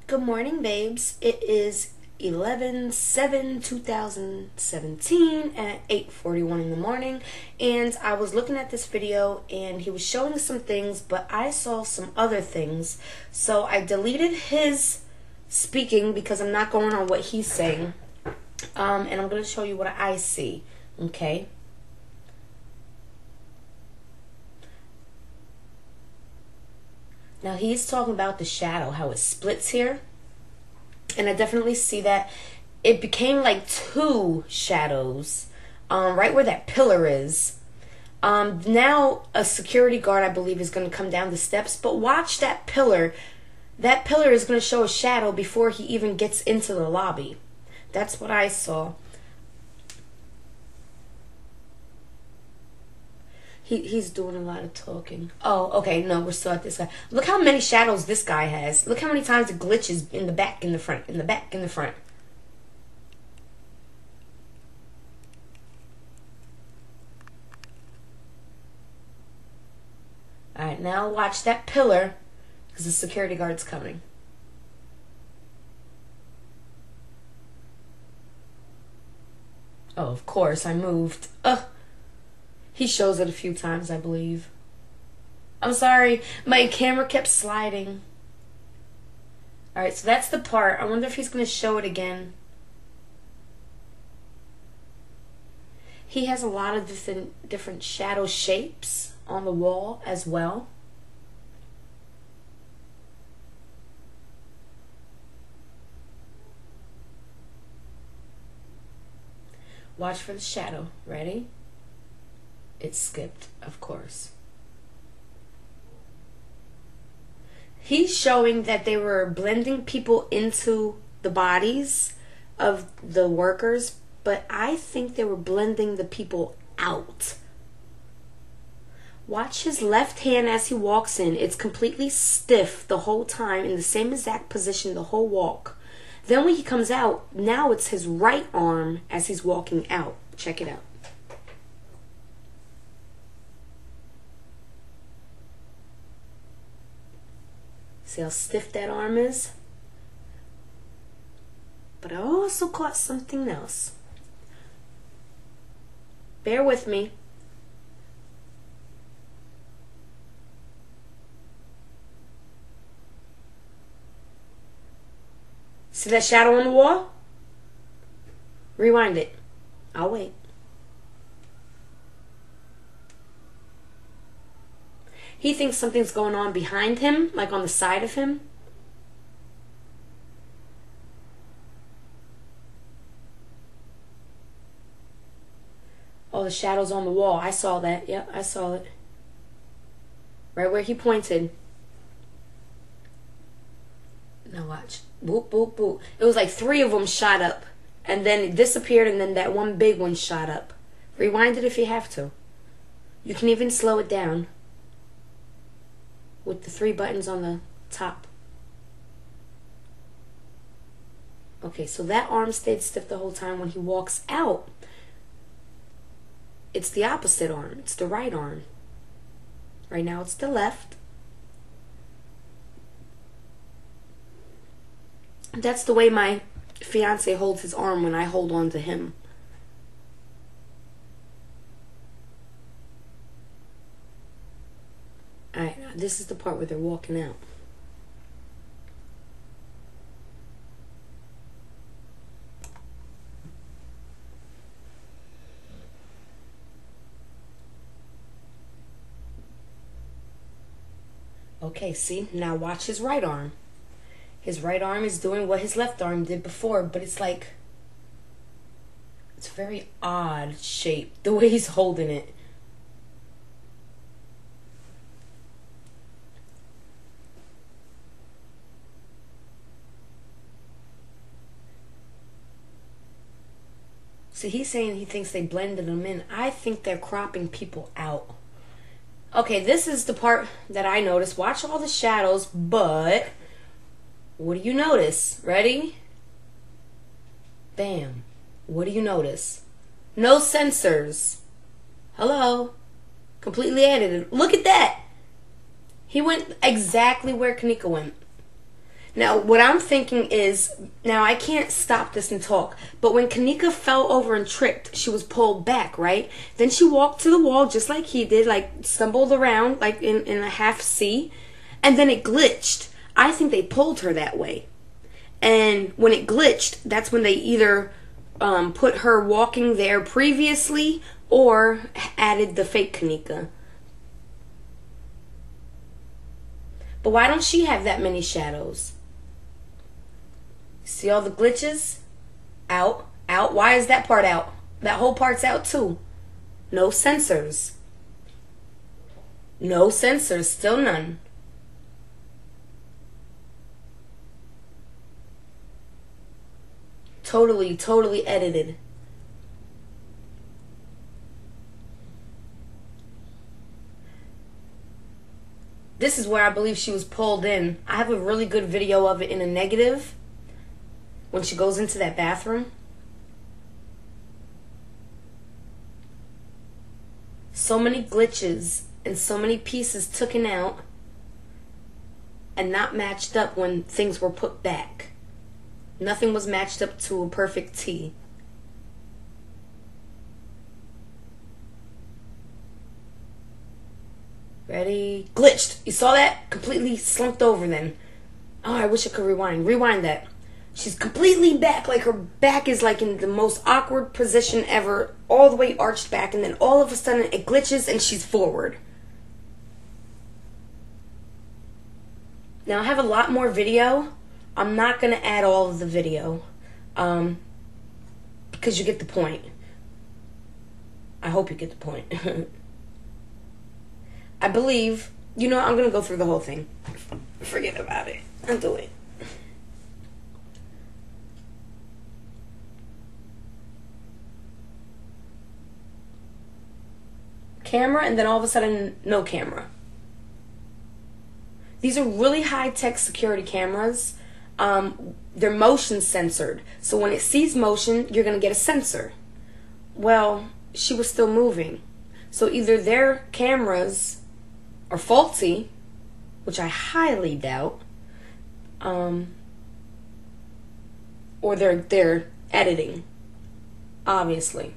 Good morning, babes. It is 11/7/2017 at 8:41 in the morning, and I was looking at this video and he was showing some things, but I saw some other things, so I deleted his speaking because I'm not going on what he's saying, and I'm going to show you what I see. Okay. Now he's talking about the shadow, how it splits here. And I definitely see that it became like two shadows, right where that pillar is. Now a security guard, I believe, is going to come down the steps. But watch that pillar. That pillar is going to show a shadow before he even gets into the lobby. That's what I saw. He's doing a lot of talking. Oh, okay. No, we're still at this guy. Look how many shadows this guy has. Look how many times it glitches in the back, in the front, in the back, in the front. Alright, now watch that pillar, because the security guard's coming. Oh, of course, I moved. Ugh. He shows it a few times, I believe. I'm sorry, my camera kept sliding. Alright, so that's the part. I wonder if he's going to show it again. He has a lot of different shadow shapes on the wall as well. Watch for the shadow. Ready? It skipped, of course. He's showing that they were blending people into the bodies of the workers, but I think they were blending the people out. Watch his left hand as he walks in. It's completely stiff the whole time, in the same exact position the whole walk. Then when he comes out, now it's his right arm as he's walking out. Check it out. See how stiff that arm is? But I also caught something else. Bear with me. See that shadow on the wall? Rewind it. I'll wait. He thinks something's going on behind him, like on the side of him. Oh, the shadow's on the wall. I saw that. Yep, I saw it. Right where he pointed. Now watch. Boop, boop, boop. It was like three of them shot up. And then it disappeared, and then that one big one shot up. Rewind it if you have to. You can even slow it down with the three buttons on the top. Okay, so that arm stayed stiff the whole time. When he walks out, it's the opposite arm. It's the right arm. Right now it's the left. That's the way my fiance holds his arm when I hold on to him. Alright, now this is the part where they're walking out. Okay, see? Now watch his right arm. His right arm is doing what his left arm did before, but it's like, it's a very odd shape, the way he's holding it. So he's saying he thinks they blended them in. I think they're cropping people out. Okay, this is the part that I noticed. Watch all the shadows, but what do you notice? Ready? Bam. What do you notice? No sensors. Hello? Completely edited. Look at that. He went exactly where Kanika went. Now, what I'm thinking is, now I can't stop this and talk, but when Kanika fell over and tripped, she was pulled back, right? Then she walked to the wall just like he did, like stumbled around like in a half C, and then it glitched. I think they pulled her that way. And when it glitched, that's when they either put her walking there previously or added the fake Kanika. But why don't she have that many shadows? See all the glitches? Out, out. Why is that part out? That whole part's out too. No sensors. No sensors. Still none. Totally, totally edited. This is where I believe she was pulled in. I have a really good video of it in a negative when she goes into that bathroom. So many glitches and so many pieces taken out and not matched up when things were put back. Nothing was matched up to a perfect T. Ready? Glitched. You saw that? Completely slumped over then. Oh, I wish I could rewind. Rewind that. She's completely back. Like her back is like in the most awkward position ever. All the way arched back. And then all of a sudden it glitches and she's forward. Now I have a lot more video. I'm not going to add all of the video. Because you get the point. I hope you get the point. I believe, you know, I'm going to go through the whole thing. Forget about it. I'll do it. Camera, and then all of a sudden, no camera. These are really high-tech security cameras. They're motion censored. So when it sees motion, you're going to get a sensor. Well, she was still moving. So either their cameras are faulty, which I highly doubt, or they're editing, obviously.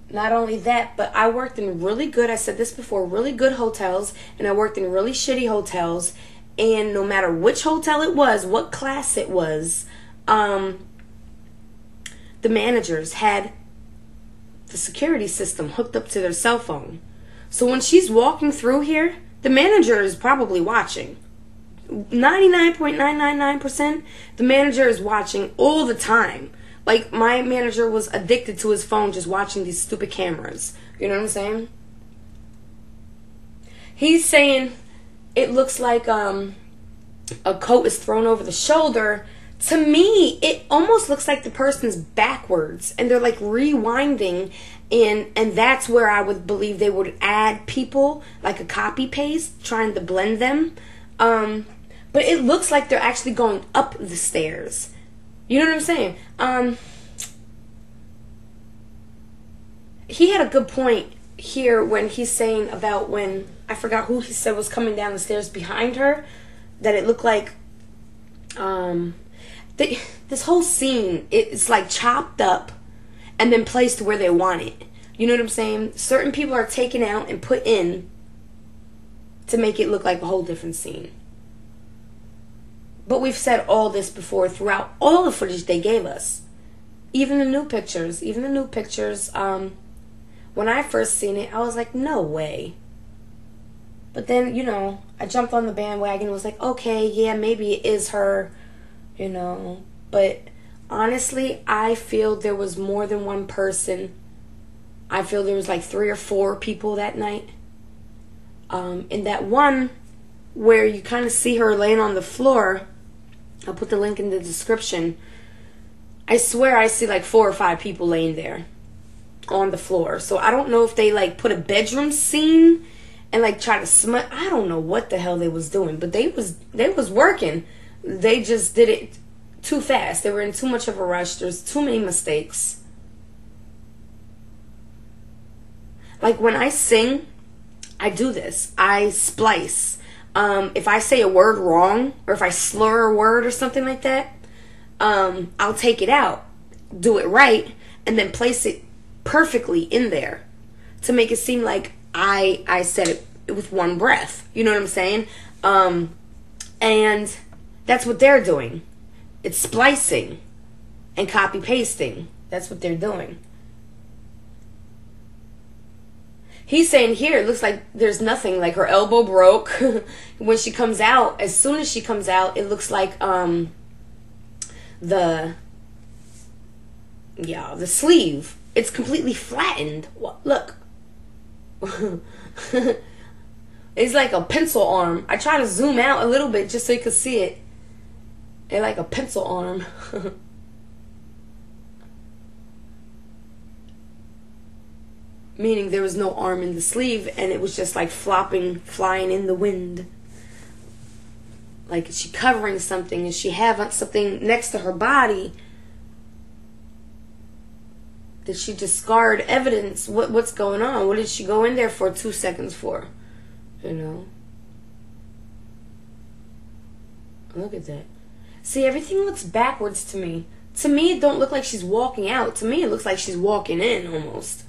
Not only that, but I worked in really good, I said this before, really good hotels, and I worked in really shitty hotels, and no matter which hotel it was, what class it was, the managers had the security system hooked up to their cell phone. So when she's walking through here, the manager is probably watching. 99.999%, the manager is watching all the time. Like, my manager was addicted to his phone just watching these stupid cameras. You know what I'm saying? He's saying it looks like a coat is thrown over the shoulder. To me, it almost looks like the person's backwards. And they're like rewinding. And that's where I would believe they would add people, like a copy paste, trying to blend them. But it looks like they're actually going up the stairs. You know what I'm saying? He had a good point here when he's saying about when, I forgot who he said was coming down the stairs behind her, that it looked like, this whole scene, it's like chopped up and then placed where they want it. You know what I'm saying? Certain people are taken out and put in to make it look like a whole different scene. But we've said all this before throughout all the footage they gave us. Even the new pictures. When I first seen it, I was like, no way. But then, you know, I jumped on the bandwagon and was like, okay, yeah, maybe it is her, you know. But honestly, I feel there was more than one person. I feel there was like 3 or 4 people that night. In that one where you kind of see her laying on the floor, I'll put the link in the description. I swear I see like 4 or 5 people laying there on the floor. So I don't know if they like put a bedroom scene and like try to smut. I don't know what the hell they was doing, but they was working. They just did it too fast. They were in too much of a rush. There's too many mistakes. Like when I sing, I do this. I splice. If I say a word wrong, or if I slur a word or something like that, I'll take it out, do it right, and then place it perfectly in there to make it seem like I said it with one breath. You know what I'm saying? And that's what they're doing. It's splicing and copy pasting. That's what they're doing. He's saying here, it looks like there's nothing, like her elbow broke. When she comes out, as soon as she comes out, it looks like the sleeve, it's completely flattened. Look. It's like a pencil arm. I try to zoom out a little bit just so you can see it. It's like a pencil arm. Meaning there was no arm in the sleeve, and it was just like flopping, flying in the wind. Like, is she covering something? Is she having something next to her body? Did she discard evidence? What's going on? What did she go in there for 2 seconds for? You know? Look at that. See, everything looks backwards to me. To me, it don't look like she's walking out. To me, it looks like she's walking in almost.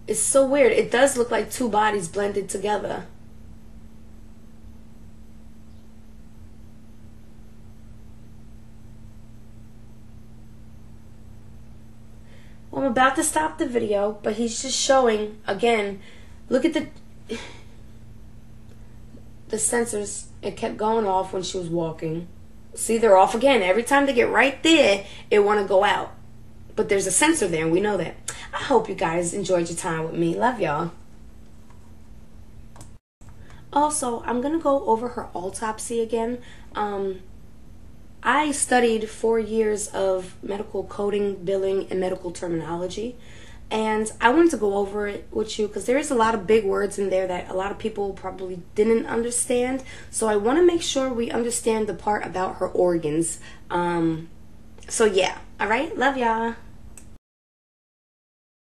It's so weird. It does look like two bodies blended together. Well, I'm about to stop the video, but he's just showing, again, look at the sensors. It kept going off when she was walking. See, they're off again. Every time they get right there, it want to go out. But there's a sensor there, and we know that. I hope you guys enjoyed your time with me. Love y'all. Also, I'm going to go over her autopsy again. I studied 4 years of medical coding, billing, and medical terminology. And I wanted to go over it with you because there is a lot of big words in there that a lot of people probably didn't understand. So I want to make sure we understand the part about her organs. So yeah. All right. Love y'all.